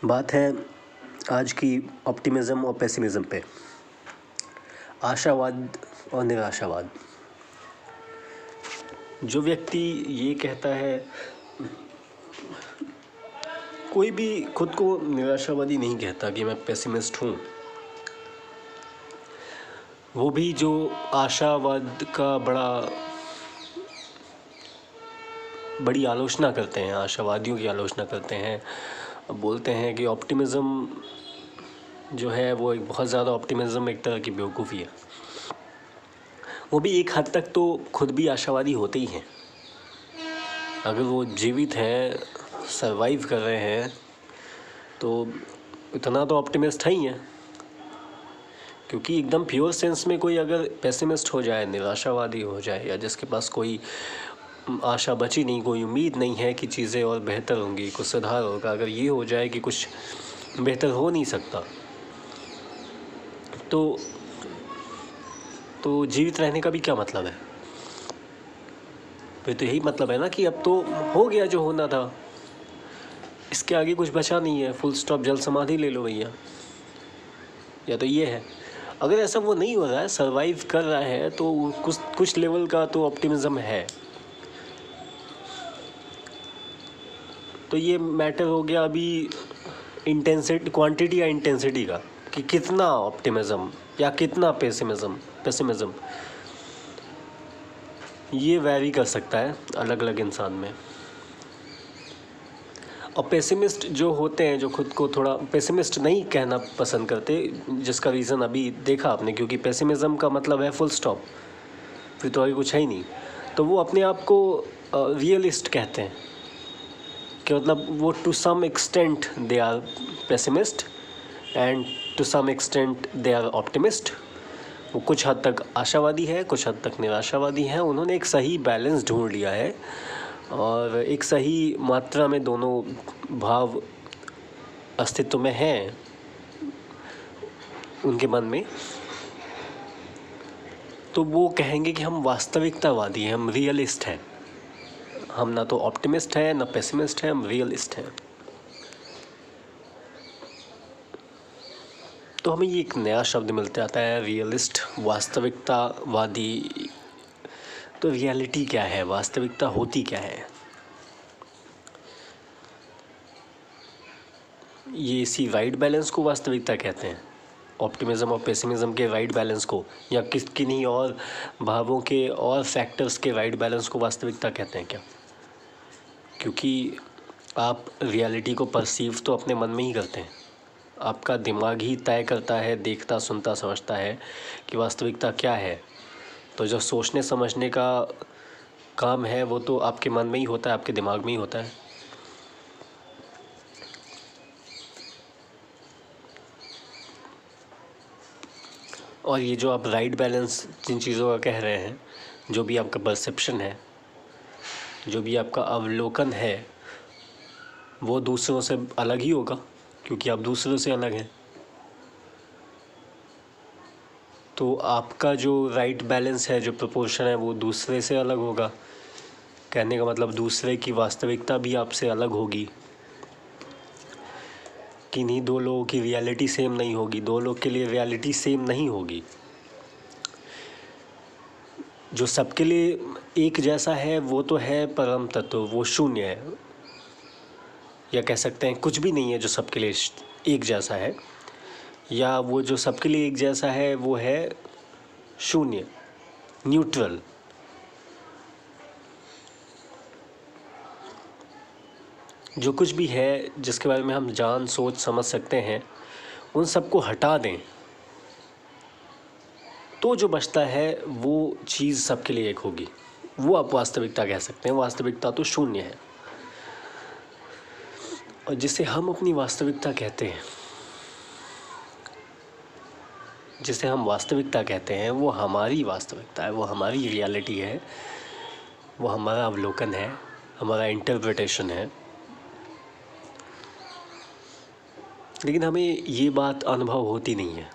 बात है आज की ऑप्टिमिज़्म और पेसिमिज़्म पे। आशावाद और निराशावाद। जो व्यक्ति ये कहता है, कोई भी खुद को निराशावादी नहीं कहता कि मैं पेसिमिस्ट हूँ। वो भी जो आशावाद का बड़ी आलोचना करते हैं, आशावादियों की आलोचना करते हैं, बोलते हैं कि ऑप्टिमिज़्म जो है वो एक बहुत ज़्यादा ऑप्टिमिज़्म एक तरह की बेवकूफ़ी है। वो भी एक हद तक तो खुद भी आशावादी होते ही हैं। अगर वो जीवित हैं, सर्वाइव कर रहे हैं, तो इतना तो ऑप्टिमिस्ट है ही हैं। क्योंकि एकदम प्योर सेंस में कोई अगर पेसिमिस्ट हो जाए, निराशावादी हो जाए, या जिसके पास कोई आशा बची नहीं, कोई उम्मीद नहीं है कि चीज़ें और बेहतर होंगी, कुछ सुधार होगा, अगर ये हो जाए कि कुछ बेहतर हो नहीं सकता, तो जीवित रहने का भी क्या मतलब है? फिर तो यही मतलब है ना कि अब तो हो गया जो होना था, इसके आगे कुछ बचा नहीं है, फुल स्टॉप, जल समाधि ले लो भैया। या तो ये है। अगर ऐसा वो नहीं हो रहा है, सर्वाइव कर रहा है, तो कुछ लेवल का तो ऑप्टिमिज़्म है। तो ये मैटर हो गया अभी इंटेंसिटी, क्वांटिटी या इंटेंसिटी का, कि कितना ऑप्टिमिज़्म या कितना पेसिमिज़्म ये वैरी कर सकता है अलग अलग इंसान में। और पेसिमिस्ट जो होते हैं, जो खुद को थोड़ा पेसिमिस्ट नहीं कहना पसंद करते, जिसका रीज़न अभी देखा आपने, क्योंकि पेसिमिज़्म का मतलब है फुल स्टॉप, फिर तो आगे कुछ है ही नहीं। तो वो अपने आप को रियलिस्ट कहते हैं, कि मतलब वो to some extent they are pessimist and to some extent they are optimist. वो कुछ हद तक आशावादी है, कुछ हद तक निराशावादी है। उन्होंने एक सही बैलेंस ढूंढ लिया है और एक सही मात्रा में दोनों भाव अस्तित्व में हैं उनके मन में। तो वो कहेंगे कि हम वास्तविकतावादी हैं, हम रियलिस्ट हैं। हम ना तो ऑप्टिमिस्ट हैं ना पेसिमिस्ट हैं, हम रियलिस्ट हैं। तो हमें ये एक नया शब्द मिलता आता है, रियलिस्ट, वास्तविकतावादी। तो रियलिटी क्या है, वास्तविकता होती क्या है? ये इसी राइट बैलेंस को वास्तविकता कहते हैं, ऑप्टिमिज़्म और पेसिमिज़्म के राइट बैलेंस को, या किन्हीं और भावों के और फैक्टर्स के राइट बैलेंस को वास्तविकता कहते हैं क्या? क्योंकि आप रियलिटी को परसीव तो अपने मन में ही करते हैं। आपका दिमाग ही तय करता है, देखता, सुनता, समझता है कि वास्तविकता क्या है। तो जो सोचने समझने का काम है वो तो आपके मन में ही होता है, आपके दिमाग में ही होता है। और ये जो आप राइट बैलेंस जिन चीज़ों का कह रहे हैं, जो भी आपका परसेप्शन है, जो भी आपका अवलोकन है, वो दूसरों से अलग ही होगा, क्योंकि आप दूसरों से अलग हैं। तो आपका जो राइट बैलेंस है, जो प्रोपोर्शन है, वो दूसरे से अलग होगा। कहने का मतलब दूसरे की वास्तविकता भी आपसे अलग होगी। किन्हीं दो लोगों की रियलिटी सेम नहीं होगी, दो लोग के लिए रियलिटी सेम नहीं होगी। जो सबके लिए एक जैसा है वो तो है परम तत्व, वो शून्य है, या कह सकते हैं कुछ भी नहीं है जो सबके लिए एक जैसा है। या वो जो सबके लिए एक जैसा है वो है शून्य, न्यूट्रल। जो कुछ भी है जिसके बारे में हम जान सोच समझ सकते हैं, उन सबको हटा दें तो जो बचता है वो चीज़ सबके लिए एक होगी। वो आप वास्तविकता कह सकते हैं। वास्तविकता तो शून्य है। और जिसे हम अपनी वास्तविकता कहते हैं, जिसे हम वास्तविकता कहते हैं, वो हमारी वास्तविकता है, वो हमारी रियलिटी है, वो हमारा अवलोकन है, हमारा इंटरप्रिटेशन है। लेकिन हमें ये बात अनुभव होती नहीं है।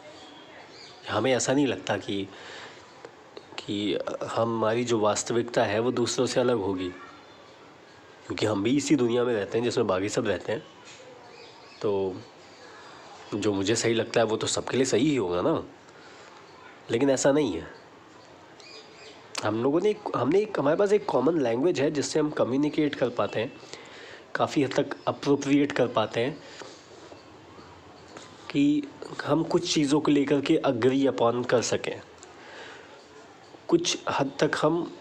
हमें ऐसा नहीं लगता कि हमारी जो वास्तविकता है वो दूसरों से अलग होगी, क्योंकि हम भी इसी दुनिया में रहते हैं जिसमें बाकी सब रहते हैं। तो जो मुझे सही लगता है वो तो सबके लिए सही ही होगा ना, लेकिन ऐसा नहीं है। हमारे पास एक कॉमन लैंग्वेज है जिससे हम कम्युनिकेट कर पाते हैं, काफ़ी हद तक अप्रोप्रिएट कर पाते हैं कि हम कुछ चीज़ों को लेकर के अग्री अपॉन कर सकें, कुछ हद तक हम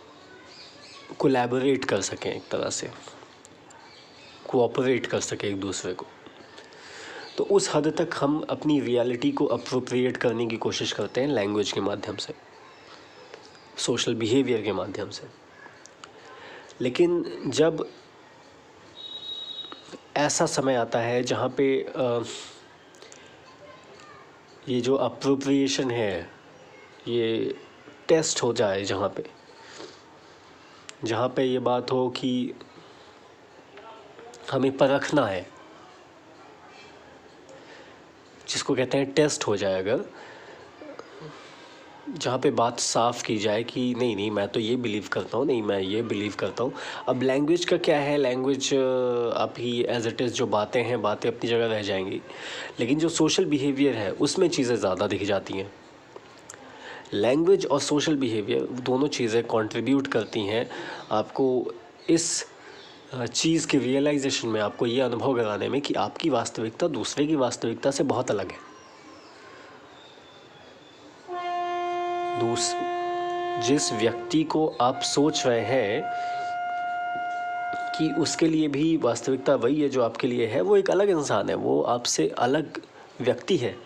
कोलैबोरेट कर सकें, एक तरह से कोऑपरेट कर सकें एक दूसरे को। तो उस हद तक हम अपनी रियलिटी को अप्रोप्रिएट करने की कोशिश करते हैं लैंग्वेज के माध्यम से, सोशल बिहेवियर के माध्यम से। लेकिन जब ऐसा समय आता है जहाँ पे ये जो अप्रोप्रिएशन है ये टेस्ट हो जाए, जहाँ पे ये बात हो कि हमें परखना है, जिसको कहते हैं टेस्ट हो जाए, अगर जहाँ पे बात साफ की जाए कि नहीं मैं तो ये बिलीव करता हूँ, नहीं मैं ये बिलीव करता हूँ। अब लैंग्वेज का क्या है, लैंग्वेज अभी एज इट इज़ जो बातें अपनी जगह रह जाएंगी, लेकिन जो सोशल बिहेवियर है उसमें चीज़ें ज़्यादा दिख जाती हैं। लैंग्वेज और सोशल बिहेवियर दोनों चीज़ें कंट्रीब्यूट करती हैं आपको इस चीज़ की रियलाइजेशन में, आपको ये अनुभव कराने में कि आपकी वास्तविकता दूसरे की वास्तविकता से बहुत अलग है। जिस व्यक्ति को आप सोच रहे हैं कि उसके लिए भी वास्तविकता वही है जो आपके लिए है, वो एक अलग इंसान है, वो आपसे अलग व्यक्ति है,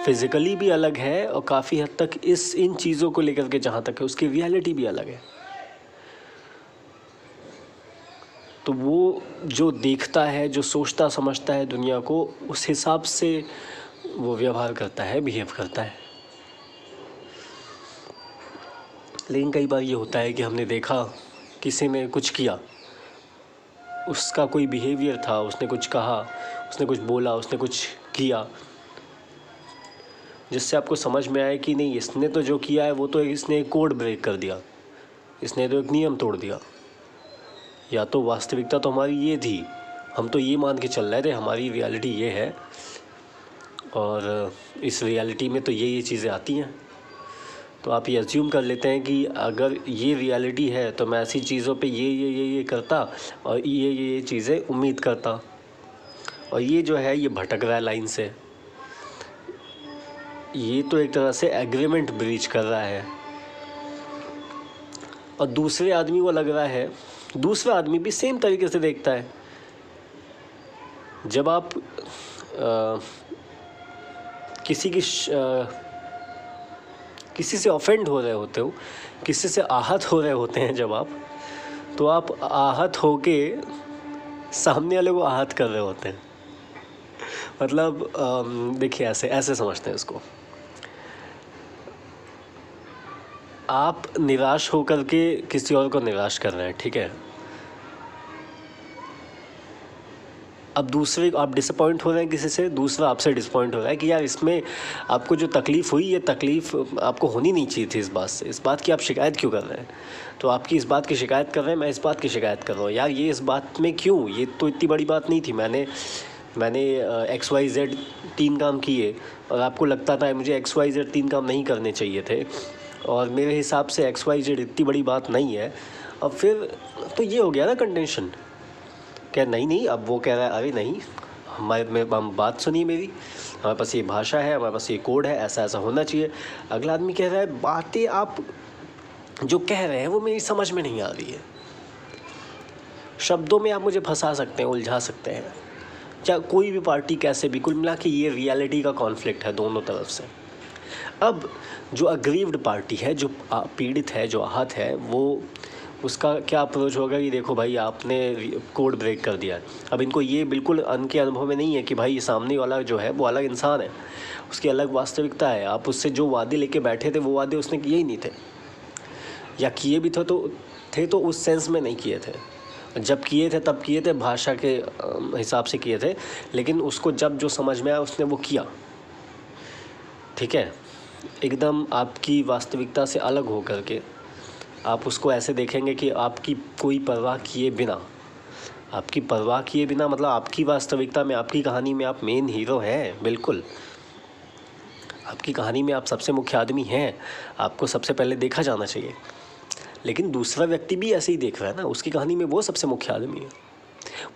फिज़िकली भी अलग है और काफ़ी हद तक इन चीज़ों को लेकर के जहाँ तक है उसकी रियलिटी भी अलग है। तो वो जो देखता है, जो सोचता समझता है दुनिया को, उस हिसाब से वो व्यवहार करता है, बिहेव करता है। लेकिन कई बार ये होता है कि हमने देखा किसी ने कुछ किया, उसका कोई बिहेवियर था, उसने कुछ कहा, उसने कुछ बोला, उसने कुछ किया, जिससे आपको समझ में आए कि नहीं, इसने तो जो किया है वो तो इसने एक कोड ब्रेक कर दिया, इसने तो एक नियम तोड़ दिया। या तो वास्तविकता तो हमारी ये थी, हम तो ये मान के चल रहे थे हमारी रियलिटी ये है, और इस रियलिटी में तो ये चीज़ें आती हैं। तो आप ये अज्यूम कर लेते हैं कि अगर ये रियलिटी है तो मैं ऐसी चीज़ों पे ये करता और ये चीज़ें उम्मीद करता, और ये जो है ये भटक रहा है लाइन से, ये तो एक तरह से एग्रीमेंट ब्रीच कर रहा है। और दूसरे आदमी को लग रहा है, दूसरा आदमी भी सेम तरीके से देखता है। जब आप किसी से ऑफेंड हो रहे होते हो, किसी से आहत हो रहे होते हैं जब आप, तो आप आहत होके सामने वाले को आहत कर रहे होते हैं। मतलब देखिए, ऐसे समझते हैं इसको। आप निराश होकर के किसी और को निराश कर रहे हैं, ठीक है। अब दूसरे आप डिसअपॉइंट हो रहे हैं किसी से, दूसरा आपसे डिसअपॉइंट हो रहा है कि यार इसमें आपको जो तकलीफ़ हुई, ये तकलीफ़ आपको होनी नहीं चाहिए थी। इस बात से, इस बात की आप शिकायत क्यों कर रहे हैं? तो आपकी इस बात की शिकायत कर रहे हैं, मैं इस बात की शिकायत कर रहा हूँ। यार ये इस बात में क्यों, ये तो इतनी बड़ी बात नहीं थी। मैंने XYZ 3 काम किए और आपको लगता था मुझे XYZ 3 काम नहीं करने चाहिए थे, और मेरे हिसाब से XYZ इतनी बड़ी बात नहीं है। अब फिर तो ये हो गया ना कंटेंशन। क्या नहीं, अब वो कह रहा है अरे नहीं, हम बात सुनिए मेरी, हमारे पास ये भाषा है, हमारे पास ये कोड है, ऐसा होना चाहिए। अगला आदमी कह रहा है बातें आप जो कह रहे हैं वो मेरी समझ में नहीं आ रही है, शब्दों में आप मुझे फंसा सकते हैं, उलझा सकते हैं। क्या कोई भी पार्टी कैसे भी, कुल मिला के ये रियलिटी का कॉन्फ्लिक्ट है दोनों तरफ से। अब जो अग्रीव्ड पार्टी है, जो पीड़ित है, जो आहत है, वो उसका क्या अप्रोच होगा कि देखो भाई आपने कोड ब्रेक कर दिया है। अब इनको ये बिल्कुल उनके अनुभव में नहीं है कि भाई ये सामने वाला जो है वो अलग इंसान है, उसकी अलग वास्तविकता है। आप उससे जो वादे लेके बैठे थे वो वादे उसने किए ही नहीं थे, या किए भी थे तो उस सेंस में नहीं किए थे। जब किए थे तब किए थे, भाषा के हिसाब से किए थे, लेकिन उसको जब जो समझ में आया उसने वो किया, ठीक है। एकदम आपकी वास्तविकता से अलग हो करके आप उसको ऐसे देखेंगे कि आपकी कोई परवाह किए बिना आपकी परवाह किए बिना, मतलब आपकी वास्तविकता में, आपकी कहानी में आप मेन हीरो हैं, बिल्कुल आपकी कहानी में आप सबसे मुख्य आदमी हैं, आपको सबसे पहले देखा जाना चाहिए। लेकिन दूसरा व्यक्ति भी ऐसे ही देख रहा है ना, उसकी कहानी में वो सबसे मुख्य आदमी है,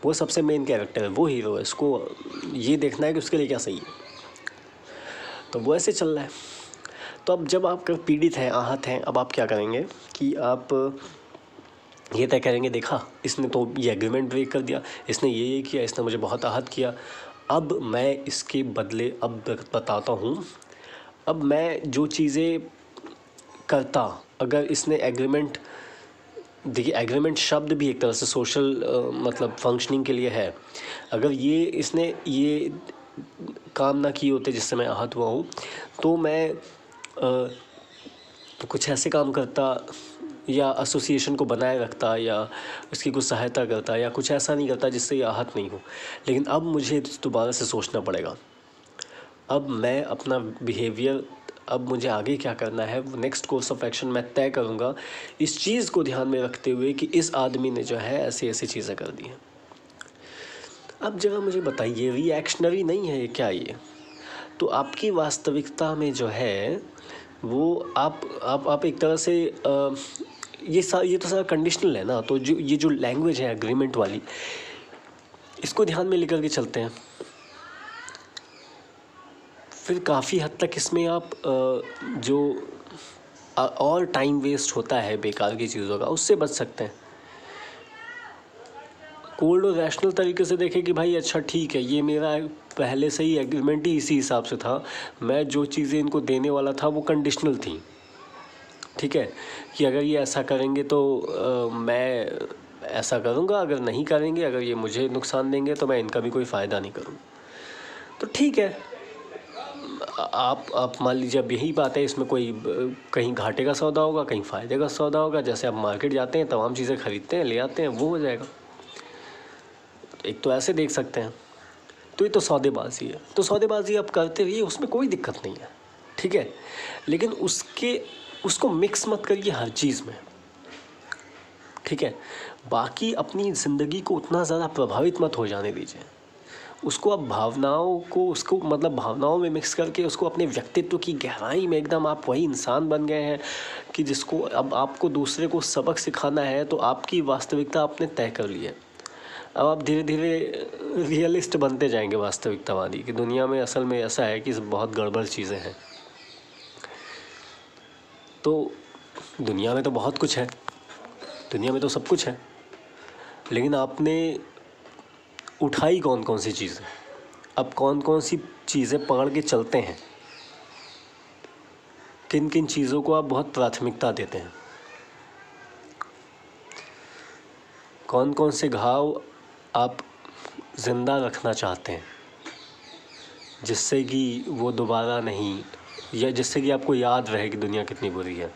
वो सबसे मेन कैरेक्टर है, वो हीरो है, उसको ये देखना है कि उसके लिए क्या सही है। तो वो ऐसे चल रहा है। तो अब जब आप पीड़ित हैं, आहत हैं, अब आप क्या करेंगे कि आप ये तय करेंगे, देखा इसने तो ये एग्रीमेंट ब्रेक कर दिया, इसने ये किया, इसने मुझे बहुत आहत किया, अब मैं इसके बदले अब बताता हूँ, अब मैं जो चीज़ें करता, अगर इसने एग्रीमेंट, देखिए एग्रीमेंट शब्द भी एक तरह से सोशल मतलब फंक्शनिंग के लिए है। अगर ये इसने ये काम ना किए होते जिससे मैं आहत हुआ हूँ, तो मैं कुछ ऐसे काम करता या एसोसिएशन को बनाए रखता या उसकी कुछ सहायता करता या कुछ ऐसा नहीं करता जिससे ये आहत नहीं हो। लेकिन अब मुझे दोबारा से सोचना पड़ेगा, अब मैं अपना बिहेवियर, अब मुझे आगे क्या करना है, वो नेक्स्ट कोर्स ऑफ एक्शन मैं तय करूँगा इस चीज़ को ध्यान में रखते हुए कि इस आदमी ने जो है ऐसी ऐसी चीज़ें कर दी हैं। अब जरा मुझे बताइए, रिएक्शनरी नहीं है ये क्या ये? तो आपकी वास्तविकता में जो है वो आप एक तरह से ये तो सारा कंडीशनल है ना। तो जो ये जो लैंग्वेज है एग्रीमेंट वाली, इसको ध्यान में लेकर के चलते हैं, फिर काफ़ी हद तक इसमें आप जो और टाइम वेस्ट होता है बेकार की चीज़ों का, उससे बच सकते हैं। कोल्ड और रैशनल तरीके से देखें कि भाई अच्छा ठीक है, ये मेरा पहले से ही एग्रीमेंट ही इसी हिसाब से था, मैं जो चीज़ें इनको देने वाला था वो कंडीशनल थी, ठीक है, कि अगर ये ऐसा करेंगे तो मैं ऐसा करूँगा, अगर नहीं करेंगे, अगर ये मुझे नुकसान देंगे तो मैं इनका भी कोई फ़ायदा नहीं करूँ। तो ठीक है, आप मान लीजिए अब यही बात है, इसमें कोई कहीं घाटे का सौदा होगा, कहीं फ़ायदे का सौदा होगा। जैसे आप मार्केट जाते हैं, तमाम चीज़ें खरीदते हैं, ले आते हैं, वो हो जाएगा। एक तो ऐसे देख सकते हैं। तो ये तो सौदेबाजी है, तो सौदेबाजी आप करते रहिए, उसमें कोई दिक्कत नहीं है, ठीक है। लेकिन उसको मिक्स मत करिए हर चीज़ में, ठीक है। बाकी अपनी ज़िंदगी को उतना ज़्यादा प्रभावित मत हो जाने दीजिए। उसको अब उसको मतलब भावनाओं में मिक्स करके उसको अपने व्यक्तित्व की गहराई में एकदम आप वही इंसान बन गए हैं कि जिसको अब आपको दूसरे को सबक सिखाना है। तो आपकी वास्तविकता आपने तय कर ली है। अब आप धीरे धीरे रियलिस्ट बनते जाएंगे, वास्तविकतावादी, कि दुनिया में असल में ऐसा है कि बहुत गड़बड़ चीज़ें हैं। तो दुनिया में तो बहुत कुछ है, दुनिया में तो सब कुछ है, लेकिन आपने उठाई कौन कौन सी चीज़ें, अब कौन कौन सी चीज़ें पकड़ के चलते हैं, किन किन चीज़ों को आप बहुत प्राथमिकता देते हैं, कौन कौन से घाव आप ज़िंदा रखना चाहते हैं जिससे कि वो दोबारा नहीं, या जिससे कि आपको याद रहे कि दुनिया कितनी बुरी है।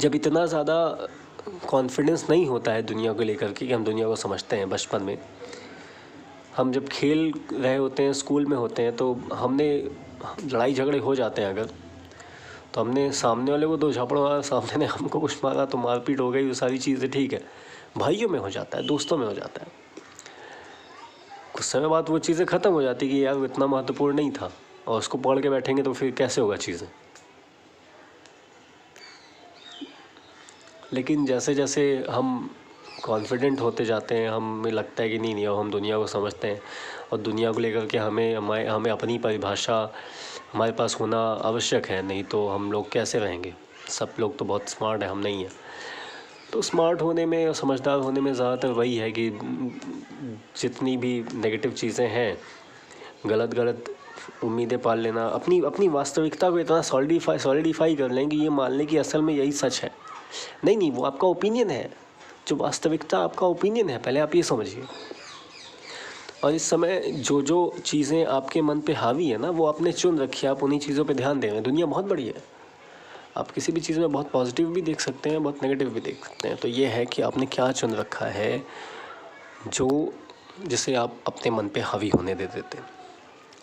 जब इतना ज़्यादा कॉन्फिडेंस नहीं होता है दुनिया को लेकर के कि हम दुनिया को समझते हैं, बचपन में हम जब खेल रहे होते हैं, स्कूल में होते हैं, तो हमने लड़ाई झगड़े हो जाते हैं अगर, तो हमने सामने वाले को दो झापड़ मारा, सामने ने हमको कुछ मारा, तो मारपीट हो गई, वो सारी चीज़ें ठीक है, भाइयों में हो जाता है, दोस्तों में हो जाता है। कुछ समय बाद वो चीज़ें ख़त्म हो जाती कि यार वो इतना महत्वपूर्ण नहीं था, और उसको पकड़ के बैठेंगे तो फिर कैसे होगा चीज़ें। लेकिन जैसे जैसे हम कॉन्फिडेंट होते जाते हैं, हमें लगता है कि नहीं नहीं, अब हम दुनिया को समझते हैं, और दुनिया को लेकर के हमें अपनी परिभाषा हमारे पास होना आवश्यक है, नहीं तो हम लोग कैसे रहेंगे। सब लोग तो बहुत स्मार्ट हैं, हम नहीं हैं। तो स्मार्ट होने में और समझदार होने में ज़्यादातर वही है कि जितनी भी नेगेटिव चीज़ें हैं, गलत उम्मीदें पाल लेना, अपनी अपनी वास्तविकता को इतना सॉलिडिफाई कर लें कि ये मान लें कि असल में यही सच है। नहीं, वो आपका ओपिनियन है, जो वास्तविकता आपका ओपिनियन है, पहले आप ये समझिए। और इस समय जो जो चीज़ें आपके मन पे हावी है ना, वो आपने चुन रखी है, आप उन्हीं चीज़ों पे ध्यान दे रहे हैं। दुनिया बहुत बड़ी है, आप किसी भी चीज़ में बहुत पॉजिटिव भी देख सकते हैं, बहुत नेगेटिव भी देख सकते हैं। तो ये है कि आपने क्या चुन रखा है जिसे आप अपने मन पे हावी होने दे देते हैं,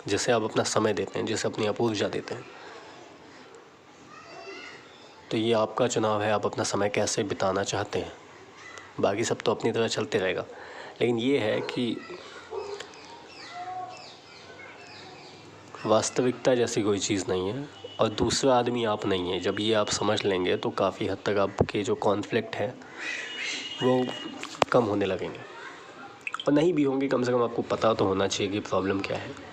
जिसे आप अपना समय देते हैं, जिसे अपनी आप ऊर्जा देते हैं। तो ये आपका चुनाव है, आप अपना समय कैसे बिताना चाहते हैं। बाकी सब तो अपनी तरह चलते रहेगा, लेकिन ये है कि वास्तविकता जैसी कोई चीज़ नहीं है और दूसरा आदमी आप नहीं है। जब ये आप समझ लेंगे तो काफ़ी हद तक आपके जो कॉन्फ्लिक्ट हैं वो कम होने लगेंगे, और नहीं भी होंगे, कम से कम आपको पता तो होना चाहिए कि प्रॉब्लम क्या है।